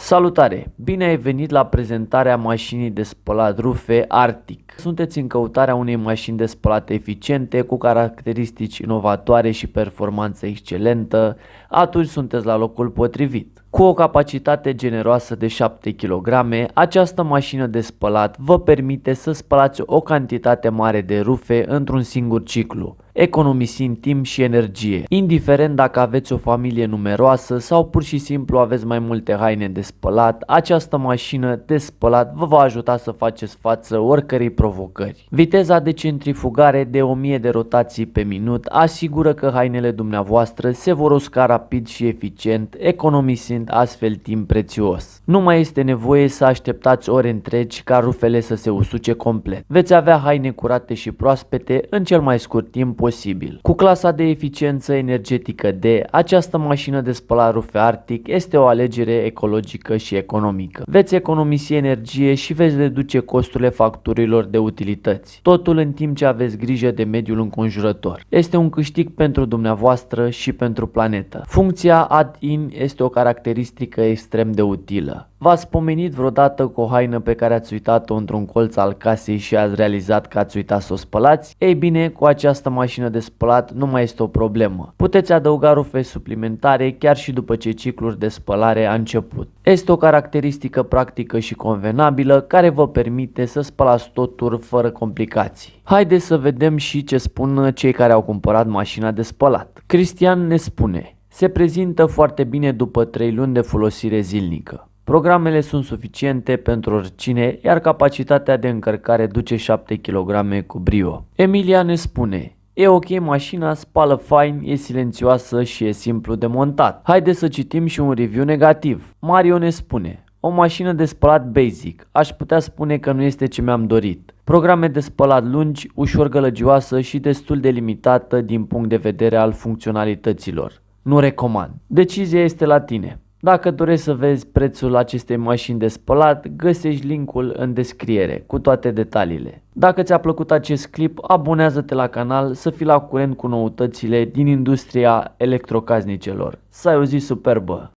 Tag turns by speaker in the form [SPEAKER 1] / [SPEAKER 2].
[SPEAKER 1] Salutare! Bine ai venit la prezentarea mașinii de spălat rufe Arctic. Sunteți în căutarea unei mașini de spălat eficiente, cu caracteristici inovatoare și performanță excelentă? Atunci sunteți la locul potrivit. Cu o capacitate generoasă de 7 kg, această mașină de spălat vă permite să spălați o cantitate mare de rufe într-un singur ciclu, economisind timp și energie. Indiferent dacă aveți o familie numeroasă sau pur și simplu aveți mai multe haine de spălat, această mașină de spălat vă va ajuta să faceți față oricărei provocări. Viteza de centrifugare de 1000 de rotații pe minut asigură că hainele dumneavoastră se vor usca rapid și eficient, economisind astfel timp prețios. Nu mai este nevoie să așteptați ore întregi ca rufele să se usuce complet. Veți avea haine curate și proaspete în cel mai scurt timp posibil. Cu clasa de eficiență energetică D, această mașină de spălat rufe Arctic este o alegere ecologică și economică. Veți economisi energie și veți reduce costurile facturilor de utilități, totul în timp ce aveți grijă de mediul înconjurător. Este un câștig pentru dumneavoastră și pentru planetă. Funcția Add-in este o caracteristică extrem de utilă. V-ați pomenit vreodată cu o haină pe care ați uitat-o într-un colț al casei și ați realizat că ați uitat să o spălați? Ei bine, cu această mașină de spălat nu mai este o problemă. Puteți adăuga rufe suplimentare chiar și după ce ciclul de spălare a început. Este o caracteristică practică și convenabilă care vă permite să spălați totul fără complicații. Haideți să vedem și ce spun cei care au cumpărat mașina de spălat. Cristian ne spune: se prezintă foarte bine după 3 luni de folosire zilnică. Programele sunt suficiente pentru oricine, iar capacitatea de încărcare duce 7 kg cu brio. Emilia ne spune: e ok mașina, spală fain, e silențioasă și e simplu de montat. Haideți să citim și un review negativ. Mario ne spune: o mașină de spălat basic, aș putea spune că nu este ce mi-am dorit. Programe de spălat lungi, ușor gălăgioasă și destul de limitată din punct de vedere al funcționalităților. Nu recomand. Decizia este la tine. Dacă dorești să vezi prețul acestei mașini de spălat, găsești linkul în descriere cu toate detaliile. Dacă ți-a plăcut acest clip, abonează-te la canal să fii la curent cu noutățile din industria electrocasnicelor. Să ai o zi superbă!